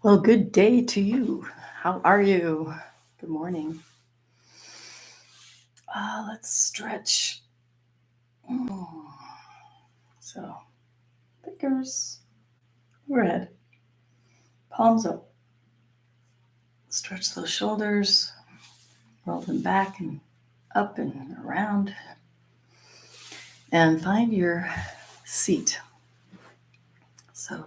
Well, good day to you. How are you? Good morning. Let's stretch. So, fingers overhead, palms up. Stretch those shoulders, roll them back and up and around. And find your seat. So,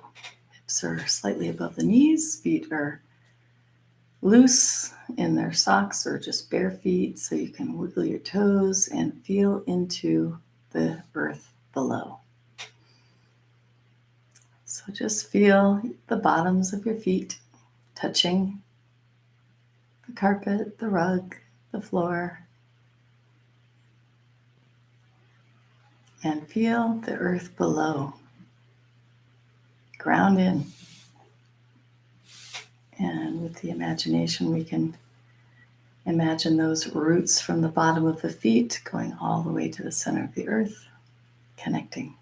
hips are slightly above the knees, feet are loose in their socks or just bare feet, so you can wiggle your toes and feel into the earth below. So just feel the bottoms of your feet touching the carpet, the rug, the floor, and feel the earth below. Ground in. And with the imagination, we can imagine those roots from the bottom of the feet going all the way to the center of the earth, connecting.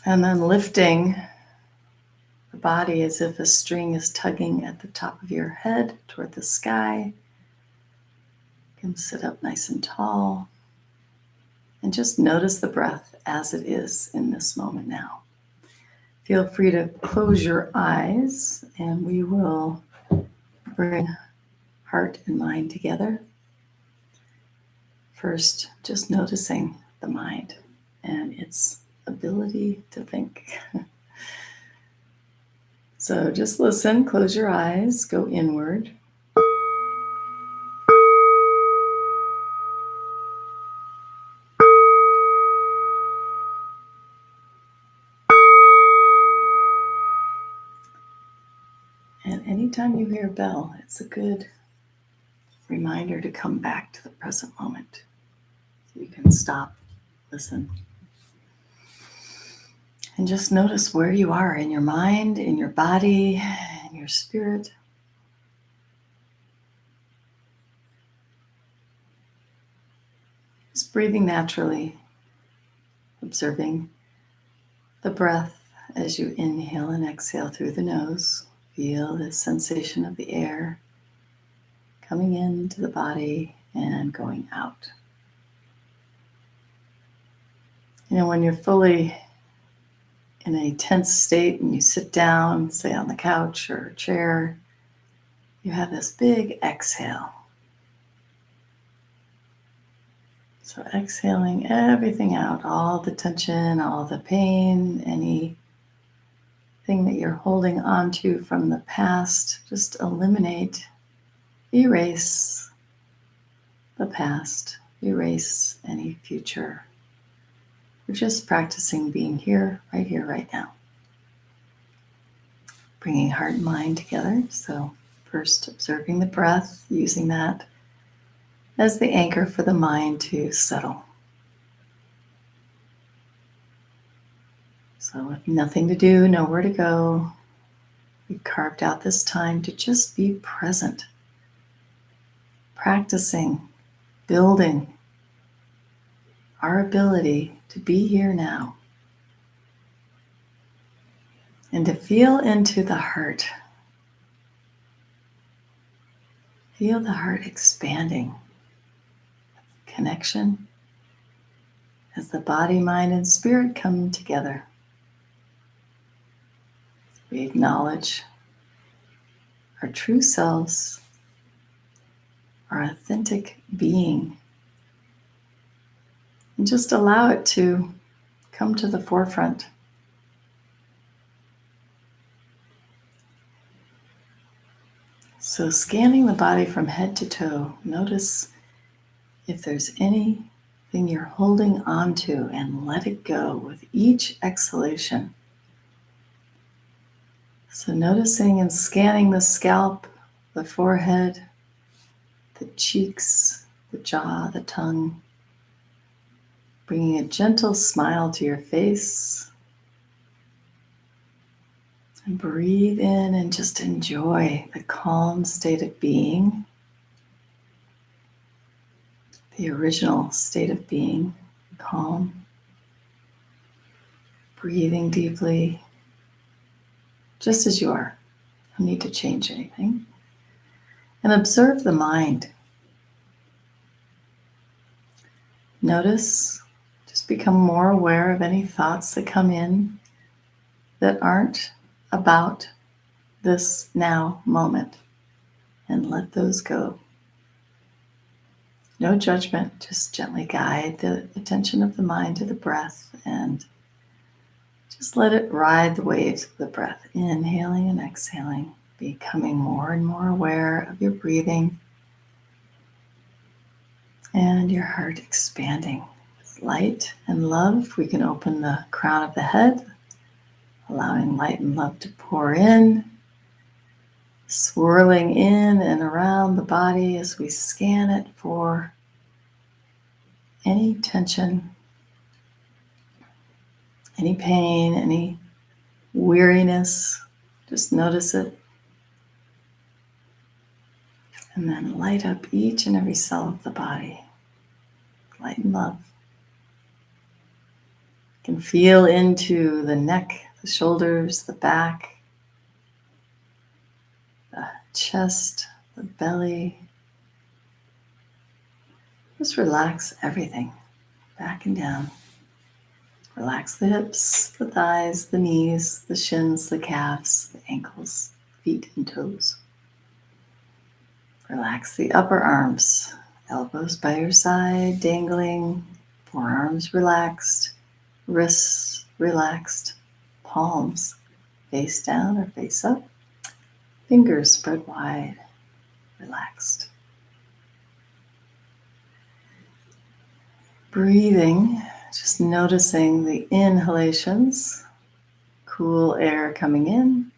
And then lifting the body as if a string is tugging at the top of your head toward the sky. You can sit up nice and tall and just notice the breath as it is in this moment now. Feel free to close your eyes and we will bring heart and mind together. First, just noticing the mind and its ability to think. So just listen, close your eyes, go inward. And anytime you hear a bell, it's a good reminder to come back to the present moment. So you can stop, listen. And just notice where you are in your mind, in your body, in your spirit. Just breathing naturally, observing the breath as you inhale and exhale through the nose. Feel the sensation of the air coming into the body and going out. You know, when you're fully in a tense state and you sit down, say on the couch or a chair, you have this big exhale. So exhaling everything out, all the tension, all the pain, anything that you're holding on to from the past, just eliminate, erase the past, erase any future. We're just practicing being here, right now. Bringing heart and mind together. So first observing the breath, using that as the anchor for the mind to settle. So with nothing to do, nowhere to go, we carved out this time to just be present, practicing, building our ability to be here now and to feel into the heart. Feel the heart expanding. Connection as the body, mind, and spirit come together. We acknowledge our true selves, our authentic being, and just allow it to come to the forefront. So scanning the body from head to toe, notice if there's anything you're holding on to and let it go with each exhalation. So noticing and scanning the scalp, the forehead, the cheeks, the jaw, the tongue, bringing a gentle smile to your face. And breathe in and just enjoy the calm state of being, the original state of being, calm. Breathing deeply, just as you are. No need to change anything. And observe the mind. Notice, just become more aware of any thoughts that come in that aren't about this now moment, and let those go. No judgment, just gently guide the attention of the mind to the breath and just let it ride the waves of the breath, inhaling and exhaling, becoming more and more aware of your breathing and your heart expanding. With light and love, we can open the crown of the head, allowing light and love to pour in, swirling in and around the body as we scan it for any tension, any pain, any weariness. Just notice it. And then light up each and every cell of the body. Light and love. You can feel into the neck, the shoulders, the back, the chest, the belly. Just relax everything, back and down. Relax the hips, the thighs, the knees, the shins, the calves, the ankles, feet and toes. Relax the upper arms, elbows by your side, dangling, forearms relaxed, wrists relaxed, palms face down or face up, fingers spread wide, relaxed. Breathing, just noticing the inhalations, cool air coming in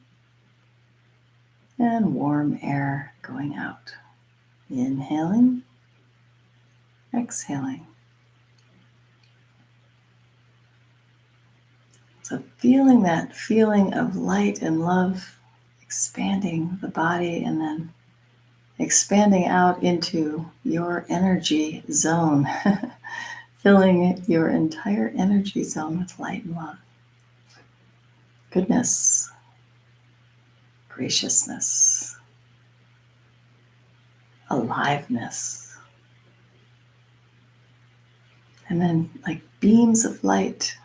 and warm air going out. Inhaling, exhaling. So feeling that feeling of light and love expanding the body and then expanding out into your energy zone, filling your entire energy zone with light and love. Goodness, graciousness, aliveness. And then like beams of light,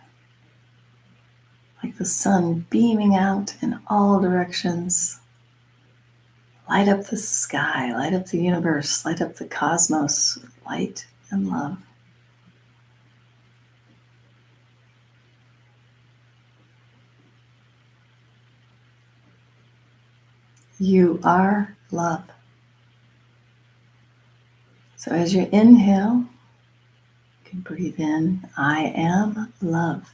like the sun beaming out in all directions. Light up the sky, light up the universe, light up the cosmos with light and love. You are love. So as you inhale, you can breathe in, I am love.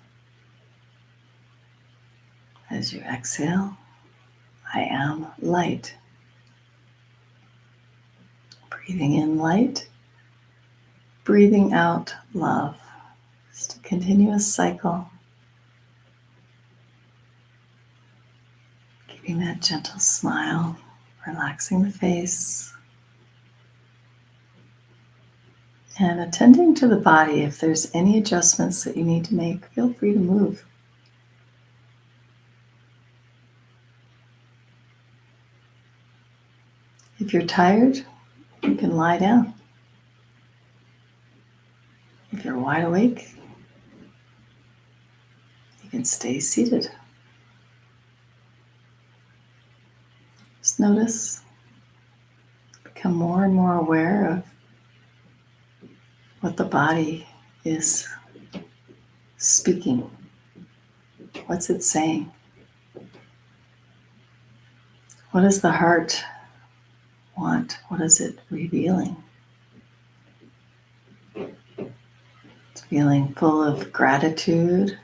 As you exhale, I am light. Breathing in light, breathing out love. Just a continuous cycle. Keeping that gentle smile, relaxing the face. And attending to the body. If there's any adjustments that you need to make, feel free to move. If you're tired, you can lie down. If you're wide awake, you can stay seated. Just notice, become more and more aware of what the body is speaking. What's it saying? What does the heart want? What is it revealing? It's feeling full of gratitude,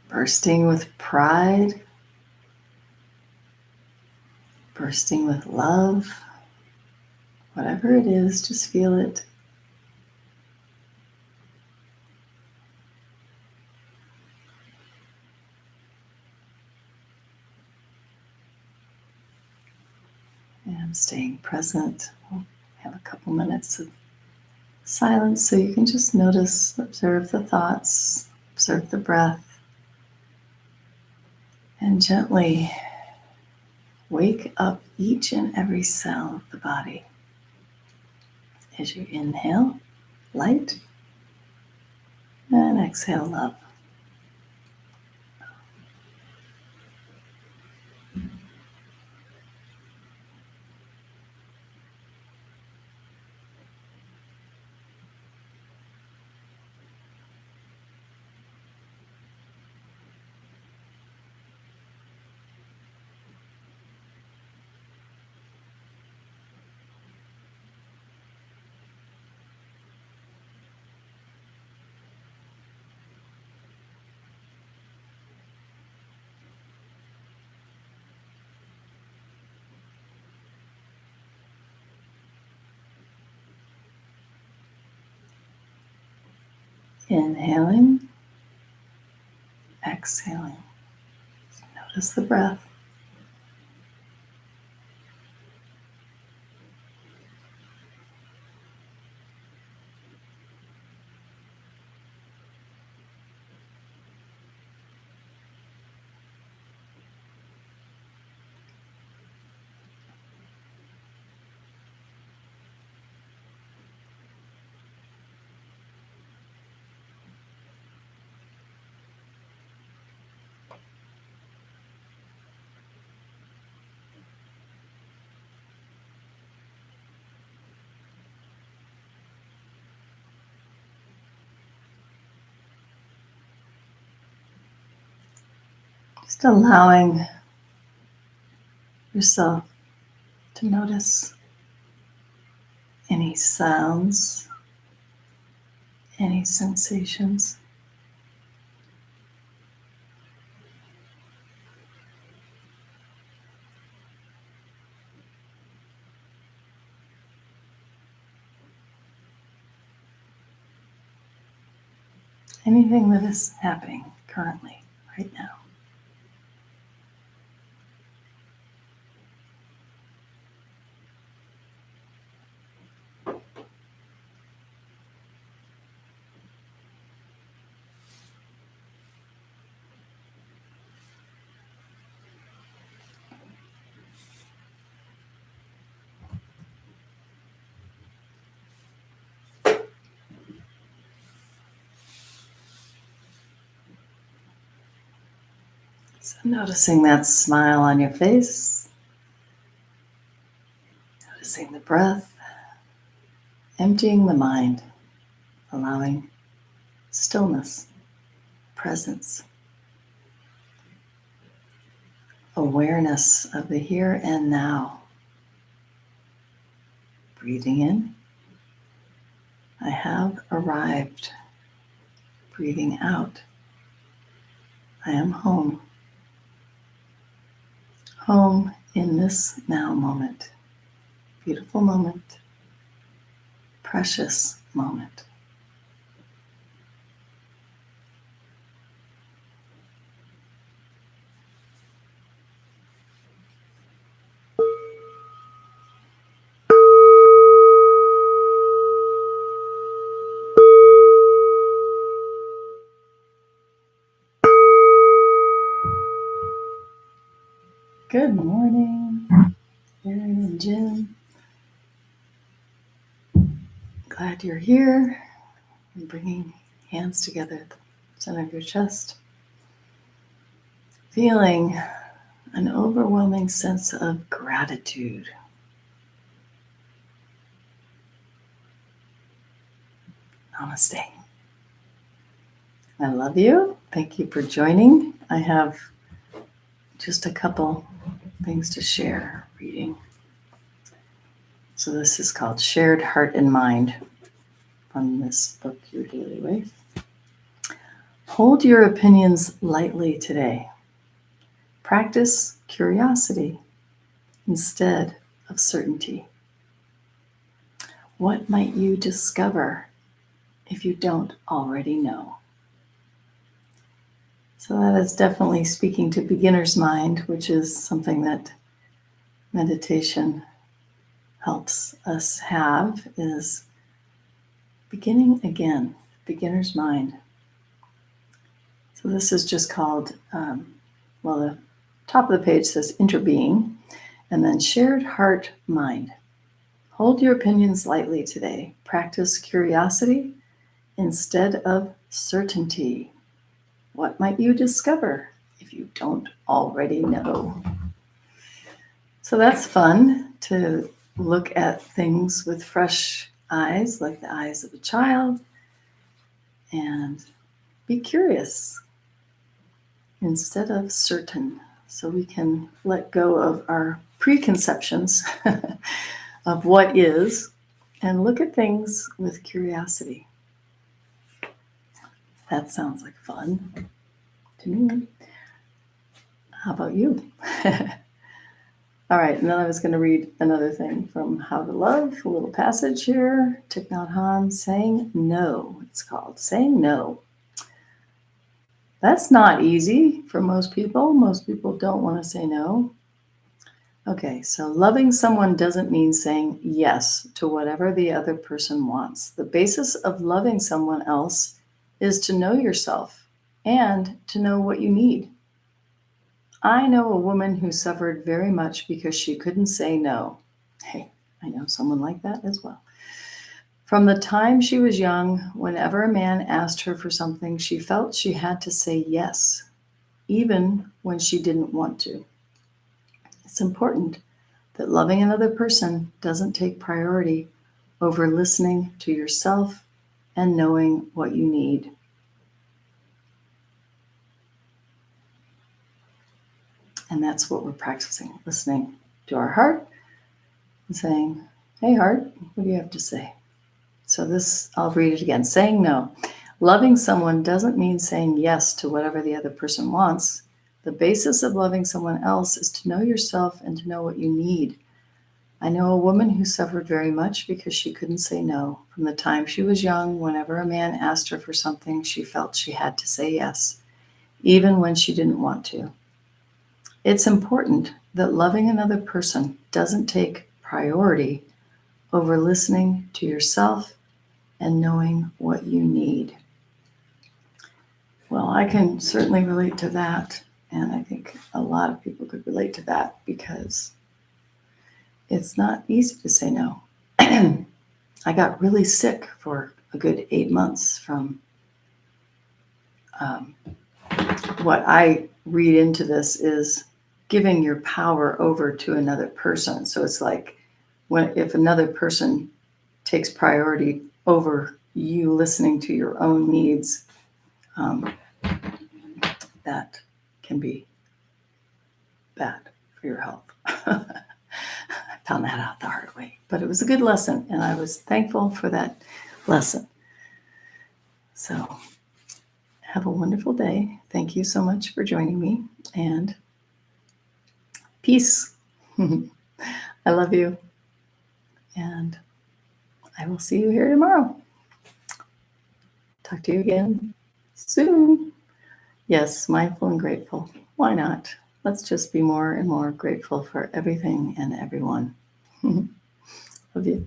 bursting with pride, bursting with love. Whatever it is, just feel it. And staying present. We'll have a couple minutes of silence so you can just notice, observe the thoughts, observe the breath. And gently wake up each and every cell of the body. As you inhale, light, and exhale, love. Inhaling, exhaling. Notice the breath. Just allowing yourself to notice any sounds, any sensations. Anything that is happening currently, right now. So noticing that smile on your face, noticing the breath, emptying the mind, allowing stillness, presence, awareness of the here and now. Breathing in, I have arrived. Breathing out, I am home. Home in this now moment. Beautiful moment. Precious moment. Good morning, Erin and Jim. Glad you're here. And bringing hands together at the center of your chest. Feeling an overwhelming sense of gratitude. Namaste. I love you. Thank you for joining. I have just a couple things to share reading. So this is called Shared Heart and Mind from this book, Your Daily Way. Hold your opinions lightly today. Practice curiosity instead of certainty. What might you discover if you don't already know? So that is definitely speaking to beginner's mind, which is something that meditation helps us have, is beginning again, beginner's mind. So this is just called well, the top of the page says interbeing, and then shared heart mind. Hold your opinions lightly today. Practice curiosity instead of certainty. What might you discover if you don't already know? So that's fun to look at things with fresh eyes, like the eyes of a child, and be curious instead of certain. So we can let go of our preconceptions of what is and look at things with curiosity. That sounds like fun to me. How about you? All right, and then I was going to read another thing from How to Love, a little passage here. Thich Nhat Hanh, Saying No, it's called. Saying no. That's not easy for most people. Most people don't want to say no. Okay, so loving someone doesn't mean saying yes to whatever the other person wants. The basis of loving someone else is to know yourself and to know what you need. I know a woman who suffered very much because she couldn't say no. Hey, I know someone like that as well. From the time she was young, whenever a man asked her for something, she felt she had to say yes, even when she didn't want to. It's important that loving another person doesn't take priority over listening to yourself and knowing what you need. And that's what we're practicing, listening to our heart and saying, hey, heart, what do you have to say? So this, I'll read it again. Saying no. Loving someone doesn't mean saying yes to whatever the other person wants. The basis of loving someone else is to know yourself and to know what you need. I know a woman who suffered very much because she couldn't say no. From the time she was young, whenever a man asked her for something, she felt she had to say yes, even when she didn't want to. It's important that loving another person doesn't take priority over listening to yourself and knowing what you need. Well, I can certainly relate to that, and I think a lot of people could relate to that because it's not easy to say no. I got really sick for a good 8 months from what I read into this is giving your power over to another person. So it's like if another person takes priority over you listening to your own needs, that can be bad for your health. I found that out the hard way, but it was a good lesson, and I was thankful for that lesson. So have a wonderful day. Thank you so much for joining me, and peace. I love you, and I will see you here tomorrow. Talk to you again soon. Yes, mindful and grateful. Why not? Let's just be more and more grateful for everything and everyone. Love you.